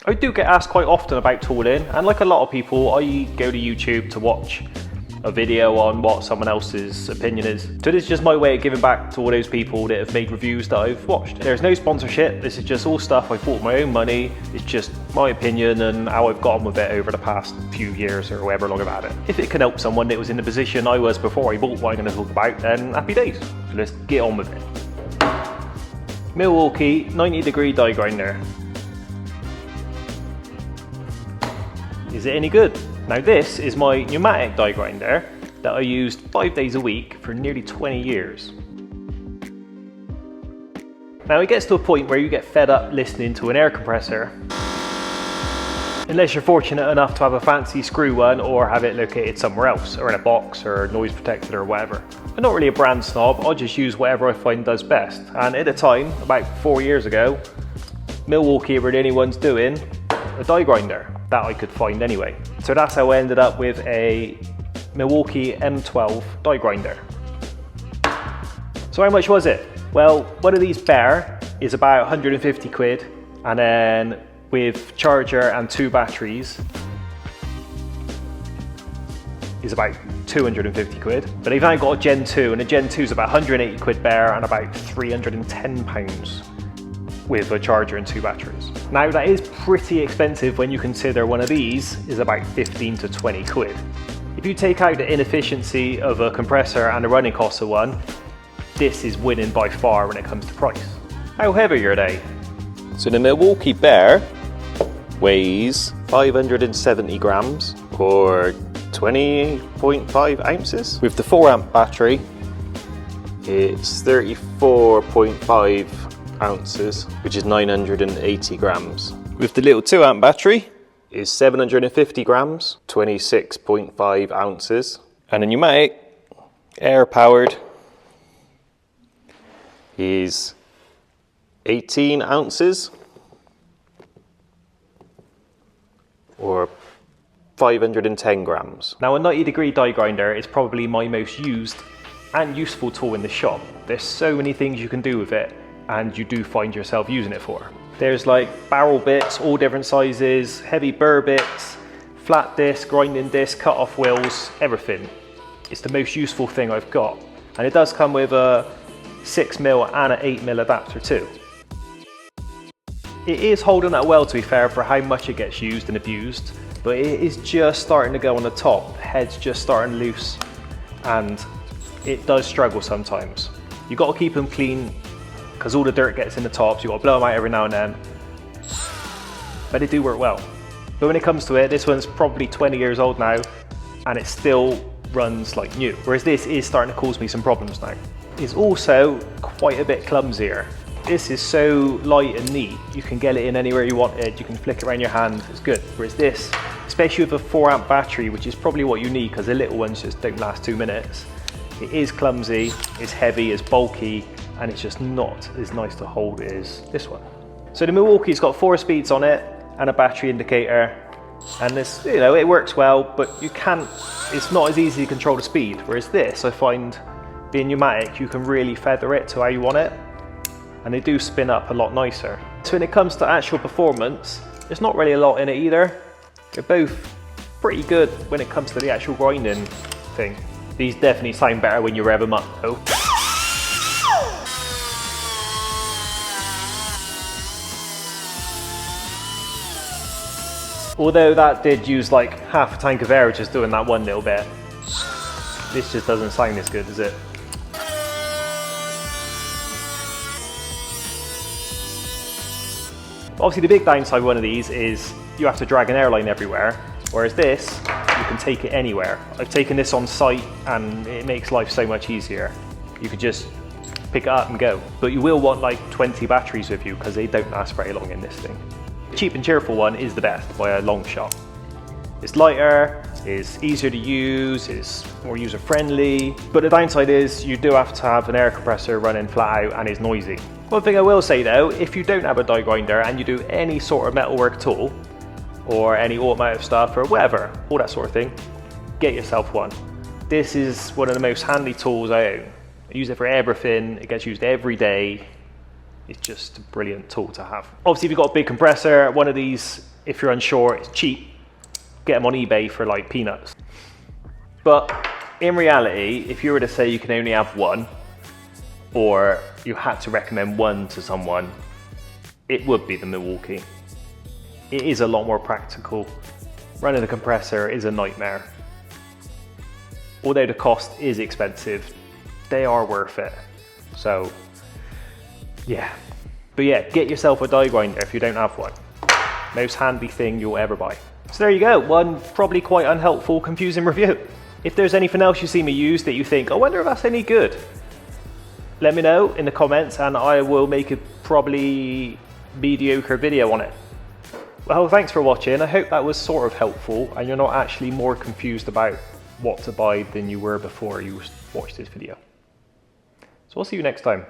I do get asked quite often about tooling, and like a lot of people, I go to YouTube to watch a video on what someone else's opinion is. So this is just my way of giving back to all those people that have made reviews that I've watched. There's no sponsorship, this is just all stuff I bought with my own money. It's just my opinion and how I've got on with it over the past few years or however long I've had it. If it can help someone that was in the position I was before I bought what I'm going to talk about, then happy days. So let's get on with it. Milwaukee 90-degree die grinder. Is it any good? Now this is my pneumatic die grinder that I used 5 days a week for nearly 20 years. Now it gets to a point where you get fed up listening to an air compressor, unless you're fortunate enough to have a fancy screw one or have it located somewhere else, or in a box or noise protected or whatever. I'm not really a brand snob, I'll just use whatever I find does best. And at the time, about 4 years ago, Milwaukee were the only ones doing a die grinder that I could find anyway. So that's how I ended up with a Milwaukee M12 die grinder. So how much was it? Well, one of these bare is about 150 quid, and then with charger and 2 batteries is about 250 quid. But they've now got a Gen 2, and a Gen 2 is about 180 quid bare and about 310 pounds with a charger and 2 batteries. Now that is pretty expensive when you consider one of these is about 15 to 20 quid. If you take out the inefficiency of a compressor and the running costs of one, this is winning by far when it comes to price. How heavy are they? So the Milwaukee Bear weighs 570 grams or 20.5 ounces. With the 4 amp battery, it's 34.5 ounces, which is 980 grams. With the little 2 amp battery is 750 grams, 26.5 ounces. And the pneumatic, air powered, is 18 ounces or 510 grams. Now a 90-degree die grinder is probably my most used and useful tool in the shop. There's so many things you can do with it, and you do find yourself using it for. There's like barrel bits, all different sizes, heavy burr bits, flat disc, grinding disc, cut off wheels, everything. It's the most useful thing I've got. And it does come with a 6mm and an 8mm adapter too. It is holding up well, to be fair, for how much it gets used and abused, but it is just starting to go on the top. The head's just starting loose, and it does struggle sometimes. You've got to keep them clean, because all the dirt gets in the tops. You've got to blow them out every now and then, but they do work well. But when it comes to it, this one's probably 20 years old now, and it still runs like new, whereas this is starting to cause me some problems now. It's also quite a bit clumsier. This is so light and neat, you can get it in anywhere you want it, you can flick it around your hand, it's good. Whereas this, especially with a 4 amp battery, which is probably what you need because the little ones just don't last 2 minutes, it is clumsy, it's heavy, it's bulky, and it's just not as nice to hold as this one. So the Milwaukee's got 4 speeds on it and a battery indicator, and this, you know, it works well, but you can't, it's not as easy to control the speed. Whereas this, I find, being pneumatic, you can really feather it to how you want it, and they do spin up a lot nicer. So when it comes to actual performance, there's not really a lot in it either. They're both pretty good when it comes to the actual grinding thing. These definitely sound better when you rev them up though. Although that did use like half a tank of air just doing that one little bit. This just doesn't sound as good, does it? Obviously the big downside of one of these is you have to drag an airline everywhere, whereas this, you can take it anywhere. I've taken this on site and it makes life so much easier. You could just pick it up and go. But you will want like 20 batteries with you because they don't last very long in this thing. The cheap and cheerful one is the best by a long shot. It's lighter, it's easier to use, it's more user friendly, but the downside is you do have to have an air compressor running flat out and it's noisy. One thing I will say though, if you don't have a die grinder and you do any sort of metalwork at all, or any automotive stuff or whatever, all that sort of thing, get yourself one. This is one of the most handy tools I own. I use it for everything, it gets used every day. It's just a brilliant tool to have. Obviously if you've got a big compressor, one of these If you're unsure, it's cheap. Get them on eBay for like peanuts. But in reality, if you were to say you can only have one, or you had to recommend one to someone, it would be the Milwaukee. It is a lot more practical. Running a compressor is a nightmare. Although the cost is expensive, they are worth it. So yeah. But yeah, get yourself a die grinder if you don't have one. Most handy thing you'll ever buy. So there you go, one probably quite unhelpful, confusing review. If there's anything else you see me use that you think, I wonder if that's any good, let me know in the comments and I will make a probably mediocre video on it. Well, thanks for watching. I hope that was sort of helpful and you're not actually more confused about what to buy than you were before you watched this video. So I'll see you next time.